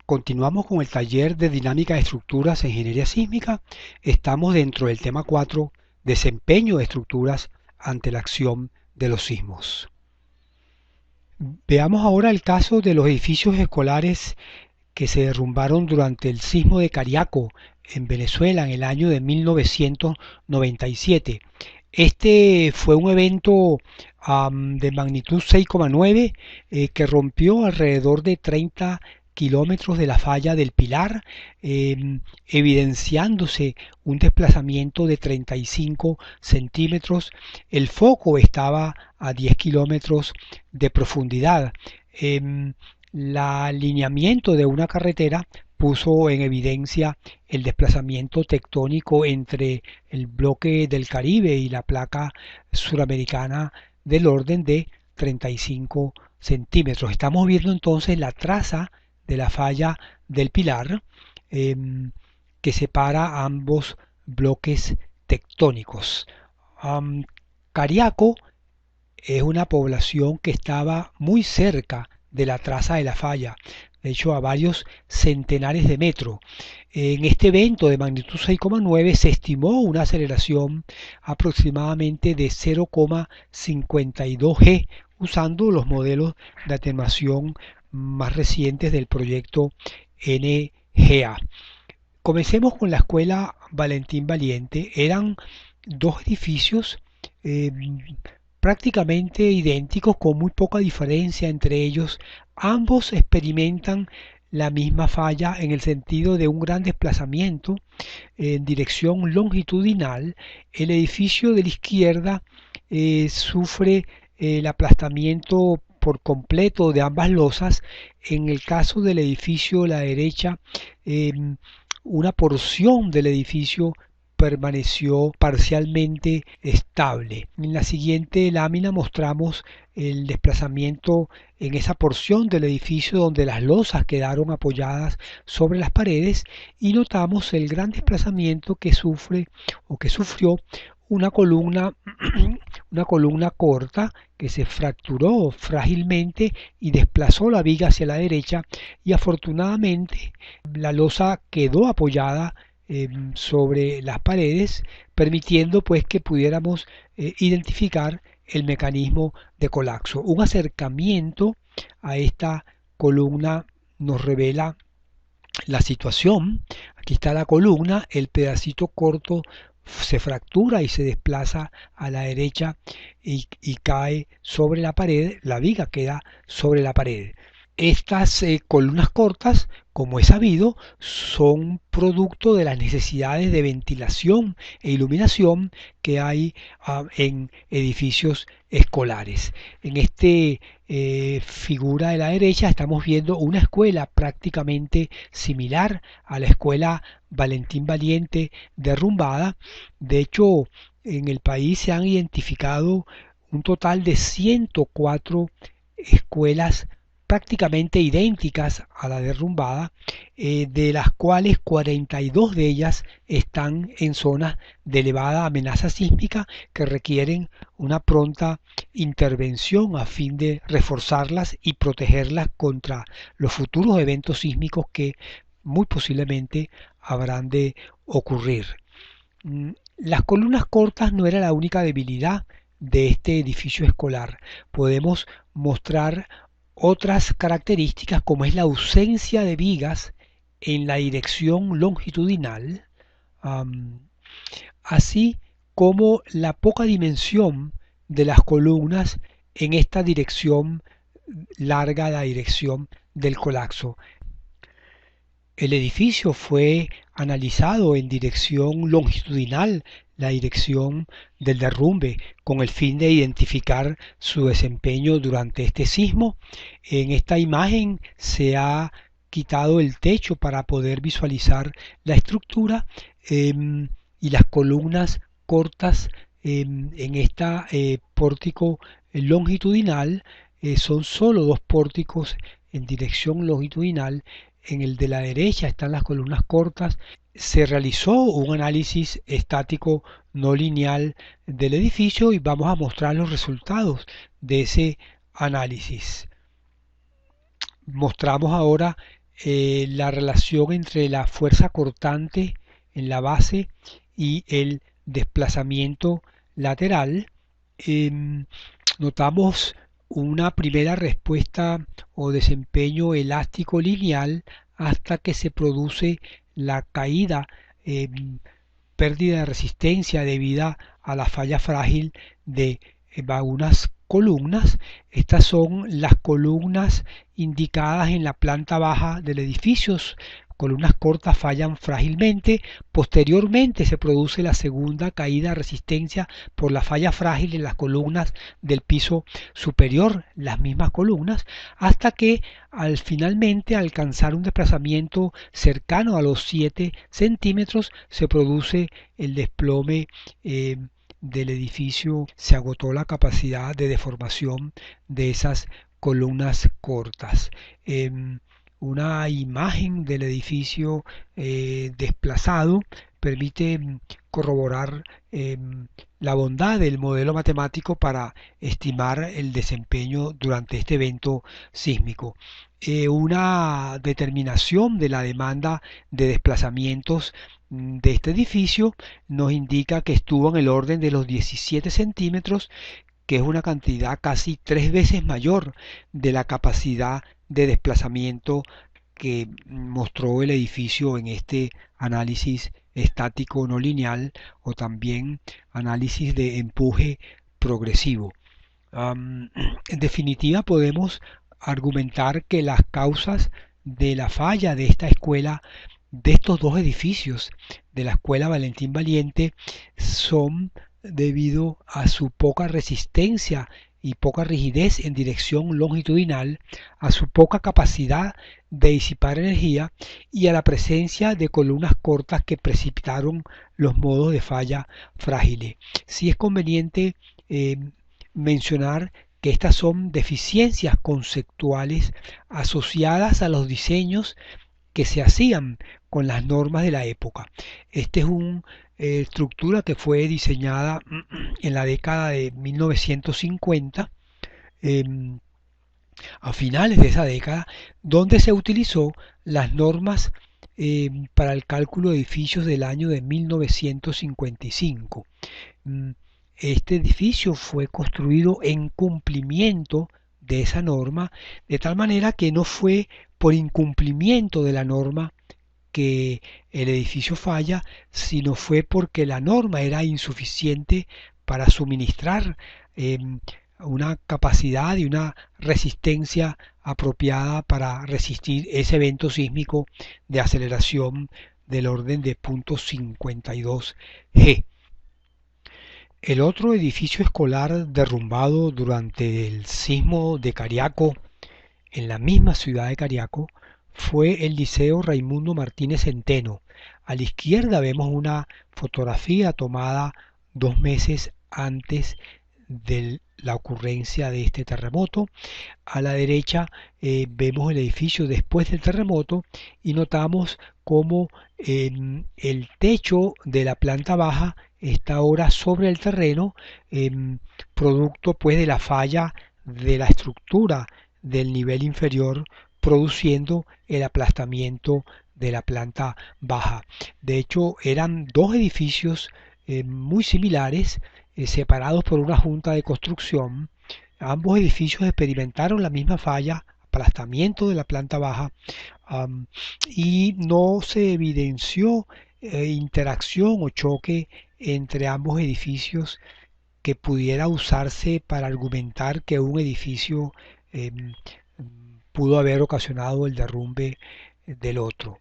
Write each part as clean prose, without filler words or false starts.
Continuamos con el taller de dinámica de estructuras en ingeniería sísmica. Estamos dentro del tema 4, desempeño de estructuras ante la acción de los sismos. Veamos ahora el caso de los edificios escolares que se derrumbaron durante el sismo de Cariaco en Venezuela en el año de 1997. Este fue un evento de magnitud 6,9 que rompió alrededor de 30 kilómetros de la falla del Pilar, evidenciándose un desplazamiento de 35 centímetros. El foco estaba a 10 kilómetros de profundidad. El alineamiento de una carretera puso en evidencia el desplazamiento tectónico entre el bloque del Caribe y la placa suramericana del orden de 35 centímetros. Estamos viendo entonces la traza de la falla del Pilar que separa ambos bloques tectónicos. Cariaco es una población que estaba muy cerca de la traza de la falla, de hecho a varios centenares de metros. En este evento de magnitud 6,9 se estimó una aceleración aproximadamente de 0,52 G usando los modelos de atenuación más recientes del proyecto NGA. Comencemos con la escuela Valentín Valiente. Eran dos edificios prácticamente idénticos con muy poca diferencia entre ellos. Ambos experimentan la misma falla en el sentido de un gran desplazamiento en dirección longitudinal. El edificio de la izquierda sufre el aplastamiento por completo de ambas losas. En el caso del edificio de la derecha, una porción del edificio permaneció parcialmente estable. En la siguiente lámina mostramos el desplazamiento en esa porción del edificio donde las losas quedaron apoyadas sobre las paredes y notamos el gran desplazamiento que sufre o que sufrió una columna corta que se fracturó frágilmente y desplazó la viga hacia la derecha, y afortunadamente la losa quedó apoyada sobre las paredes, permitiendo pues que pudiéramos identificar el mecanismo de colapso. Un acercamiento a esta columna nos revela la situación. Aquí está la columna, el pedacito corto se fractura y se desplaza a la derecha y cae sobre la pared, la viga queda sobre la pared. Estas columnas cortas, como es sabido, son producto de las necesidades de ventilación e iluminación que hay en edificios escolares. En este figura de la derecha estamos viendo una escuela prácticamente similar a la escuela Valentín Valiente derrumbada. De hecho, en el país se han identificado un total de 104 escuelas prácticamente idénticas a la derrumbada, de las cuales 42 de ellas están en zonas de elevada amenaza sísmica que requieren una pronta intervención a fin de reforzarlas y protegerlas contra los futuros eventos sísmicos que muy posiblemente habrán de ocurrir. Las columnas cortas no era la única debilidad de este edificio escolar. Podemos mostrar otras características como es la ausencia de vigas en la dirección longitudinal, así como la poca dimensión de las columnas en esta dirección larga, la dirección del colapso. El edificio fue analizado en dirección longitudinal, la dirección del derrumbe, con el fin de identificar su desempeño durante este sismo. En esta imagen se ha quitado el techo para poder visualizar la estructura y las columnas cortas en esta pórtico longitudinal. Son solo dos pórticos en dirección longitudinal. En el de la derecha están las columnas cortas. Se realizó un análisis estático no lineal del edificio y vamos a mostrar los resultados de ese análisis. Mostramos ahora la relación entre la fuerza cortante en la base y el desplazamiento lateral, em, notamos una primera respuesta o desempeño elástico lineal hasta que se produce la caída, pérdida de resistencia debida a la falla frágil de algunas columnas. Estas son las columnas indicadas en la planta baja del edificio. Columnas cortas fallan frágilmente. Posteriormente se produce la segunda caída de resistencia por la falla frágil en las columnas del piso superior, las mismas columnas, hasta que al finalmente alcanzar un desplazamiento cercano a los 7 centímetros se produce el desplome del edificio. Se agotó la capacidad de deformación de esas columnas cortas. Una imagen del edificio desplazado permite corroborar la bondad del modelo matemático para estimar el desempeño durante este evento sísmico. Una determinación de la demanda de desplazamientos de este edificio nos indica que estuvo en el orden de los 17 centímetros, que es una cantidad casi 3 veces mayor de la capacidad de desplazamiento que mostró el edificio en este análisis estático no lineal o también análisis de empuje progresivo. En definitiva, podemos argumentar que las causas de la falla de esta escuela, de estos dos edificios de la escuela Valentín Valiente, son debido a su poca resistencia y poca rigidez en dirección longitudinal, a su poca capacidad de disipar energía y a la presencia de columnas cortas que precipitaron los modos de falla frágiles. Sí es conveniente mencionar que estas son deficiencias conceptuales asociadas a los diseños que se hacían con las normas de la época. Esta es una estructura que fue diseñada en la década de 1950, a finales de esa década, donde se utilizó las normas para el cálculo de edificios del año de 1955. Este edificio fue construido en cumplimiento de esa norma, de tal manera que no fue por incumplimiento de la norma que el edificio falla, sino fue porque la norma era insuficiente para suministrar una capacidad y una resistencia apropiada para resistir ese evento sísmico de aceleración del orden de 0.52 G. El otro edificio escolar derrumbado durante el sismo de Cariaco, en la misma ciudad de Cariaco, fue el Liceo Raimundo Martínez Centeno. A la izquierda vemos una fotografía tomada 2 meses antes de la ocurrencia de este terremoto. A la derecha vemos el edificio después del terremoto y notamos cómo el techo de la planta baja está ahora sobre el terreno, producto pues de la falla de la estructura del nivel inferior, produciendo el aplastamiento de la planta baja. De hecho, eran dos edificios muy similares, separados por una junta de construcción. Ambos edificios experimentaron la misma falla, aplastamiento de la planta baja, y no se evidenció interacción o choque entre ambos edificios que pudiera usarse para argumentar que un edificio pudo haber ocasionado el derrumbe del otro.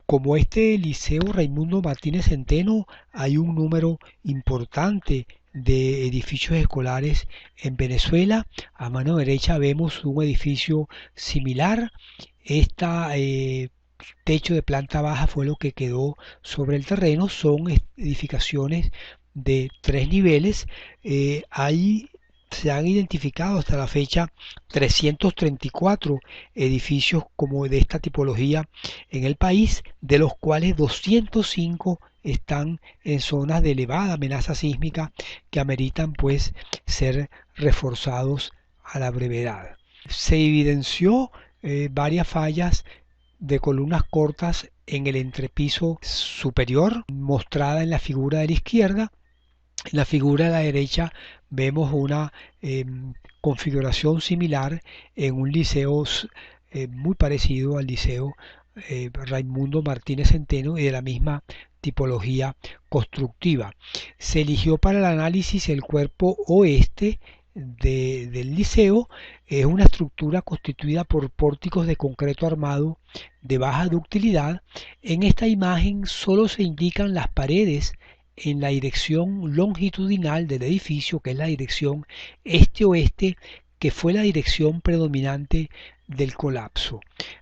Como este Liceo Raimundo Martínez Centeno, hay un número importante de edificios escolares en Venezuela. A mano derecha vemos un edificio similar. Techo de planta baja fue lo que quedó sobre el terreno. Son edificaciones de 3 niveles. Ahí se han identificado hasta la fecha 334 edificios como de esta tipología en el país, de los cuales 205 están en zonas de elevada amenaza sísmica que ameritan pues ser reforzados a la brevedad. Se evidenció varias fallas de columnas cortas en el entrepiso superior, mostrada en la figura de la izquierda. En la figura de la derecha vemos una configuración similar en un liceo muy parecido al liceo Raimundo Martínez Centeno y de la misma tipología constructiva. Se eligió para el análisis el cuerpo oeste del liceo. Es una estructura constituida por pórticos de concreto armado de baja ductilidad. En esta imagen solo se indican las paredes en la dirección longitudinal del edificio, que es la dirección este-oeste, que fue la dirección predominante del colapso.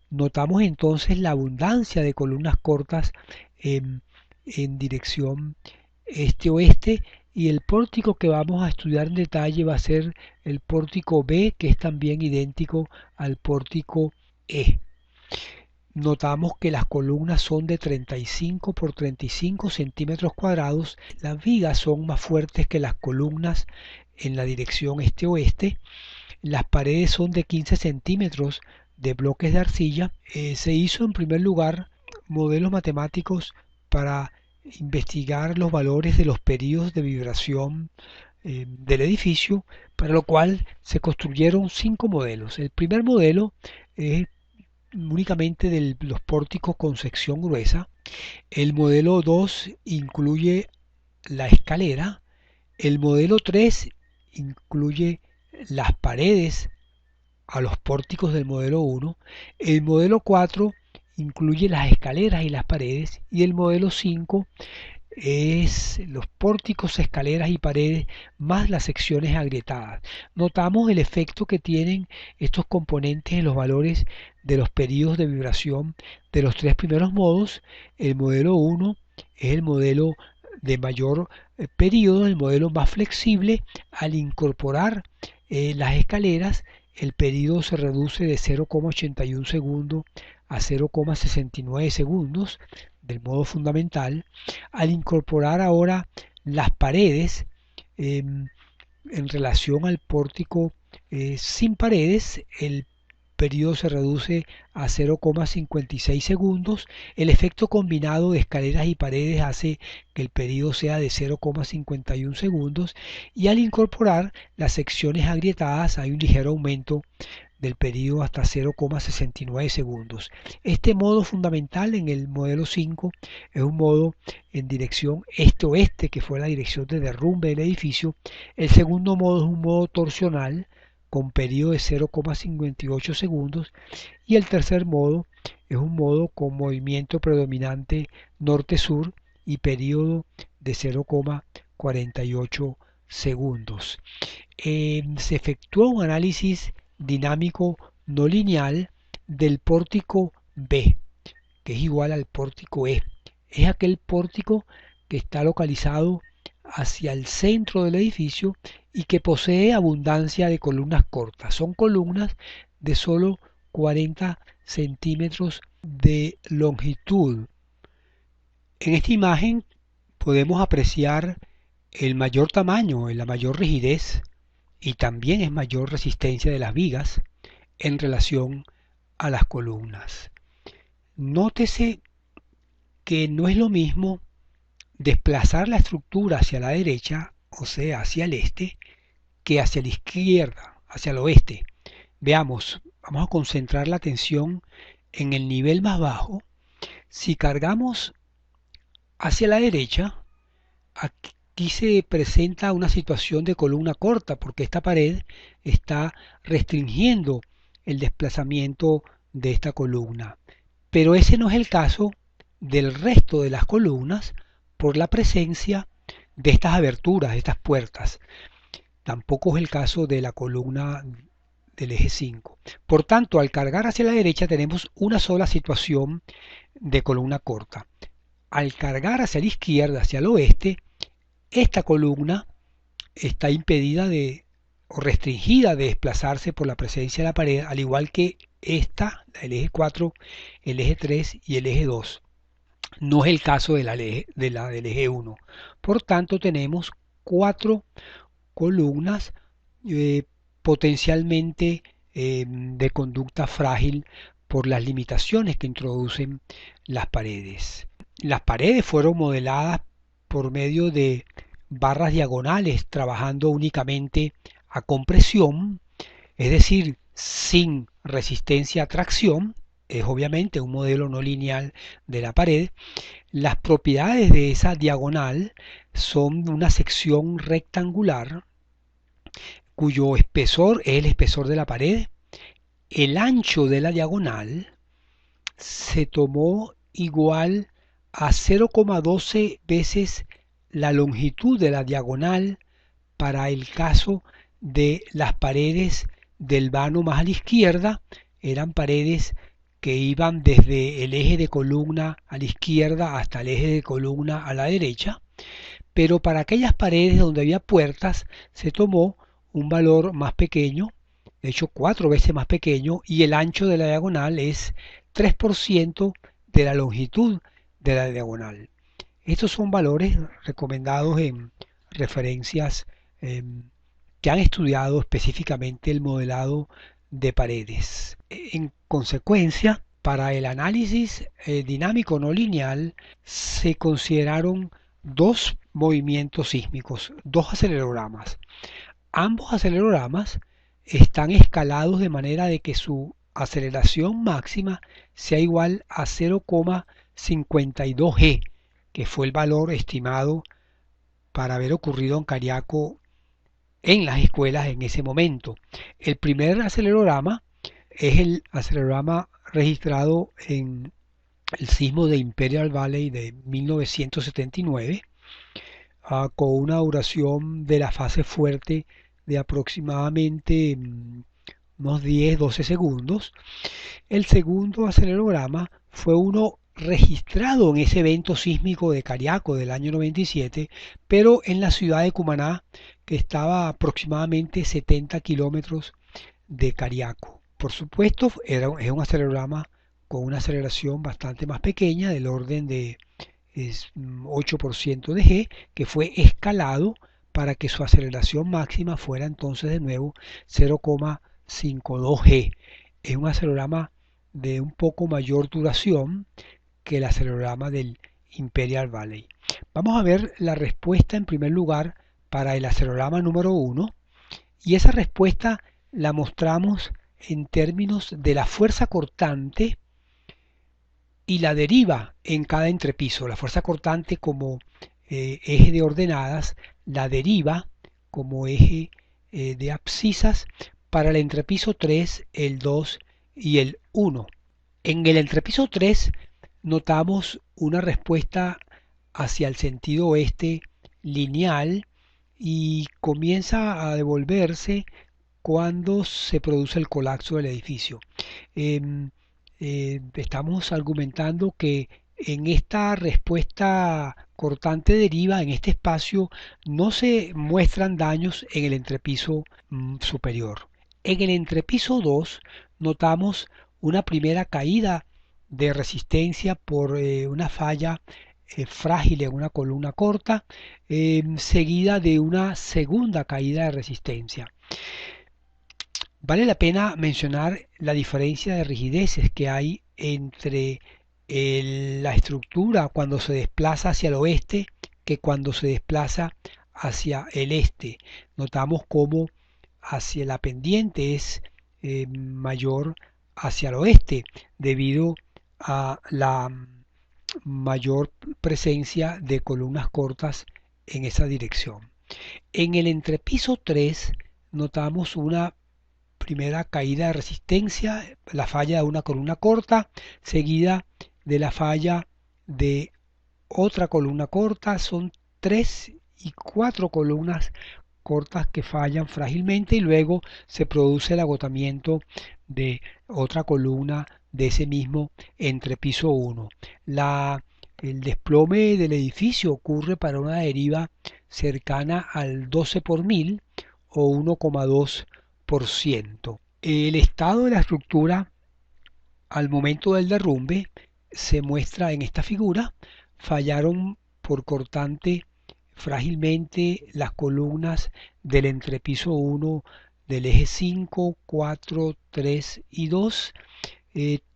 Notamos entonces la abundancia de columnas cortas en dirección este-oeste, y el pórtico que vamos a estudiar en detalle va a ser el pórtico B, que es también idéntico al pórtico E. Notamos que las columnas son de 35 por 35 centímetros cuadrados. Las vigas son más fuertes que las columnas en la dirección este-oeste. Las paredes son de 15 centímetros de bloques de arcilla. Se hizo en primer lugar modelos matemáticos para investigar los valores de los periodos de vibración del edificio, para lo cual se construyeron 5 modelos. El primer modelo es únicamente de los pórticos con sección gruesa. El modelo 2 incluye la escalera. El modelo 3 incluye las paredes a los pórticos del modelo 1. El modelo 4 incluye las escaleras y las paredes. Y el modelo 5 es los pórticos, escaleras y paredes más las secciones agrietadas. Notamos el efecto que tienen estos componentes en los valores de los periodos de vibración de los tres primeros modos. El modelo 1 es el modelo de mayor periodo, el modelo más flexible. Al incorporar las escaleras, el periodo se reduce de 0,81 segundos a 0,69 segundos del modo fundamental. Al incorporar ahora las paredes en relación al pórtico sin paredes, el periodo se reduce a 0,56 segundos. El efecto combinado de escaleras y paredes hace que el periodo sea de 0,51 segundos, y al incorporar las secciones agrietadas hay un ligero aumento del periodo hasta 0,69 segundos. Este modo fundamental en el modelo 5 es un modo en dirección este-oeste, que fue la dirección de derrumbe del edificio. El segundo modo es un modo torsional con periodo de 0,58 segundos, y el tercer modo es un modo con movimiento predominante norte-sur y periodo de 0,48 segundos. Se efectuó un análisis dinámico no lineal del pórtico B, que es igual al pórtico E. Es aquel pórtico que está localizado hacia el centro del edificio y que posee abundancia de columnas cortas. Son columnas de solo 40 centímetros de longitud. En esta imagen podemos apreciar el mayor tamaño, la mayor rigidez, y también es mayor resistencia de las vigas en relación a las columnas. Nótese que no es lo mismo desplazar la estructura hacia la derecha, o sea, hacia el este, que hacia la izquierda, hacia el oeste. Veamos, vamos a concentrar la atención en el nivel más bajo. Si cargamos hacia la derecha, aquí se presenta una situación de columna corta, porque esta pared está restringiendo el desplazamiento de esta columna. Pero ese no es el caso del resto de las columnas, por la presencia de estas aberturas, de estas puertas. Tampoco es el caso de la columna del eje 5. Por tanto, al cargar hacia la derecha tenemos una sola situación de columna corta. Al cargar hacia la izquierda, hacia el oeste, esta columna está impedida o restringida de desplazarse por la presencia de la pared, al igual que esta, el eje 4, el eje 3 y el eje 2. No es el caso del eje 1. Por tanto, tenemos 4 columnas potencialmente de conducta frágil por las limitaciones que introducen las paredes. Las paredes fueron modeladas por medio de barras diagonales trabajando únicamente a compresión, es decir, sin resistencia a tracción. Es obviamente un modelo no lineal de la pared. Las propiedades de esa diagonal son una sección rectangular cuyo espesor es el espesor de la pared. El ancho de la diagonal se tomó igual a 0,12 veces la longitud de la diagonal para el caso de las paredes del vano más a la izquierda. Eran paredes que iban desde el eje de columna a la izquierda hasta el eje de columna a la derecha, pero para aquellas paredes donde había puertas se tomó un valor más pequeño, de hecho 4 veces más pequeño, y el ancho de la diagonal es 3% de la longitud de la diagonal. Estos son valores recomendados en referencias que han estudiado específicamente el modelado de paredes. En consecuencia, para el análisis dinámico no lineal se consideraron dos movimientos sísmicos, dos acelerogramas. Ambos acelerogramas están escalados de manera de que su aceleración máxima sea igual a 0,52 g, que fue el valor estimado para haber ocurrido en Cariaco en las escuelas en ese momento. El primer acelerograma es el acelerograma registrado en el sismo de Imperial Valley de 1979, con una duración de la fase fuerte de aproximadamente unos 10-12 segundos. El segundo acelerograma fue uno registrado en ese evento sísmico de Cariaco del año 97, pero en la ciudad de Cumaná, que estaba a aproximadamente 70 kilómetros de Cariaco. Por supuesto, es un acelerograma con una aceleración bastante más pequeña, del orden de 8% de g, que fue escalado para que su aceleración máxima fuera entonces de nuevo 0,52 g. Es un acelerograma de un poco mayor duración que el acelerograma del Imperial Valley. Vamos a ver la respuesta en primer lugar para el acelerograma número 1, y esa respuesta la mostramos en términos de la fuerza cortante y la deriva en cada entrepiso. La fuerza cortante como eje de ordenadas, la deriva como eje de abscisas para el entrepiso 3, el 2 y el 1. En el entrepiso 3 notamos una respuesta hacia el sentido oeste lineal y comienza a devolverse cuando se produce el colapso del edificio. Estamos argumentando que en esta respuesta cortante deriva, en este espacio, no se muestran daños en el entrepiso superior. En el entrepiso 2 notamos una primera caída de resistencia por una falla frágil en una columna corta, seguida de una segunda caída de resistencia. Vale la pena mencionar la diferencia de rigideces que hay entre la estructura cuando se desplaza hacia el oeste que cuando se desplaza hacia el este. Notamos cómo hacia la pendiente es mayor hacia el oeste debido a la mayor presencia de columnas cortas en esa dirección. En el entrepiso 3 notamos una primera caída de resistencia, la falla de una columna corta, seguida de la falla de otra columna corta. Son 3 y 4 columnas cortas que fallan frágilmente y luego se produce el agotamiento de otra columna de ese mismo entrepiso 1. El desplome del edificio ocurre para una deriva cercana al 12 por mil o 1,2%. El estado de la estructura al momento del derrumbe se muestra en esta figura. Fallaron por cortante frágilmente las columnas del entrepiso 1 del eje 5, 4, 3 y 2.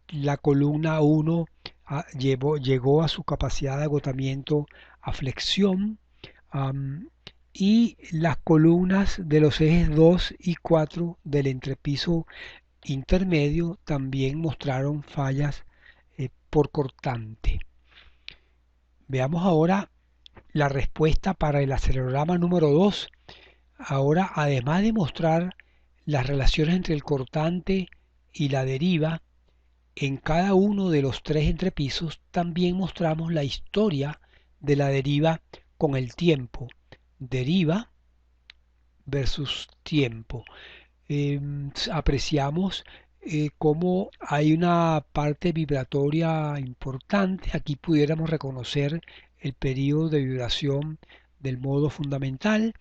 La columna 1 llegó a su capacidad de agotamiento a flexión, y las columnas de los ejes 2 y 4 del entrepiso intermedio también mostraron fallas por cortante. Veamos ahora la respuesta para el acelerograma número 2. Ahora, además de mostrar las relaciones entre el cortante y la deriva, en cada uno de los tres entrepisos también mostramos la historia de la deriva con el tiempo. Deriva versus tiempo. Apreciamos cómo hay una parte vibratoria importante. Aquí pudiéramos reconocer el periodo de vibración del modo fundamental.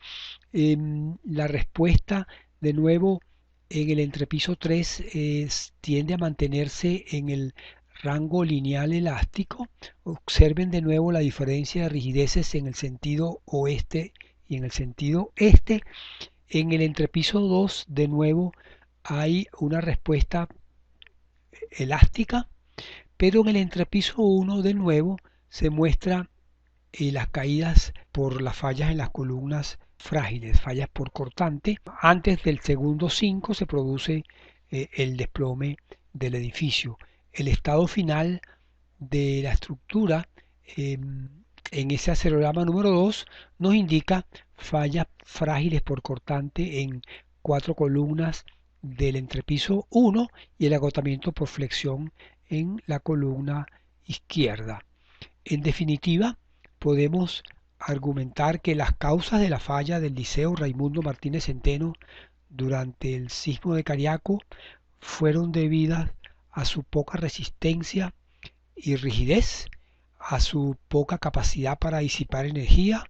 La respuesta, de nuevo, en el entrepiso 3 tiende a mantenerse en el rango lineal elástico. Observen de nuevo la diferencia de rigideces en el sentido oeste y en el sentido este. En el entrepiso 2, de nuevo, hay una respuesta elástica, pero en el entrepiso 1, de nuevo, se muestra las caídas por las fallas en las columnas frágiles, fallas por cortante. Antes del segundo 5 se produce el desplome del edificio. El estado final de la estructura en ese acelerograma número 2 nos indica fallas frágiles por cortante en 4 columnas del entrepiso 1 y el agotamiento por flexión en la columna izquierda. En definitiva, podemos argumentar que las causas de la falla del Liceo Raimundo Martínez Centeno durante el sismo de Cariaco fueron debidas a su poca resistencia y rigidez, a su poca capacidad para disipar energía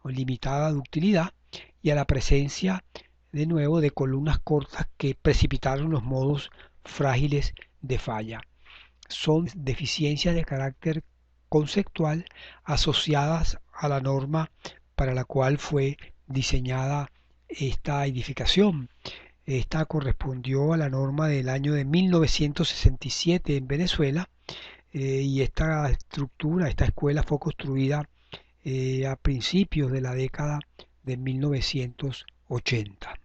o limitada ductilidad, y a la presencia de nuevo de columnas cortas que precipitaron los modos frágiles de falla. Son deficiencias de carácter conceptual asociadas a la norma para la cual fue diseñada esta edificación. Esta correspondió a la norma del año de 1967 en Venezuela, y esta estructura, esta escuela fue construida a principios de la década de 1980.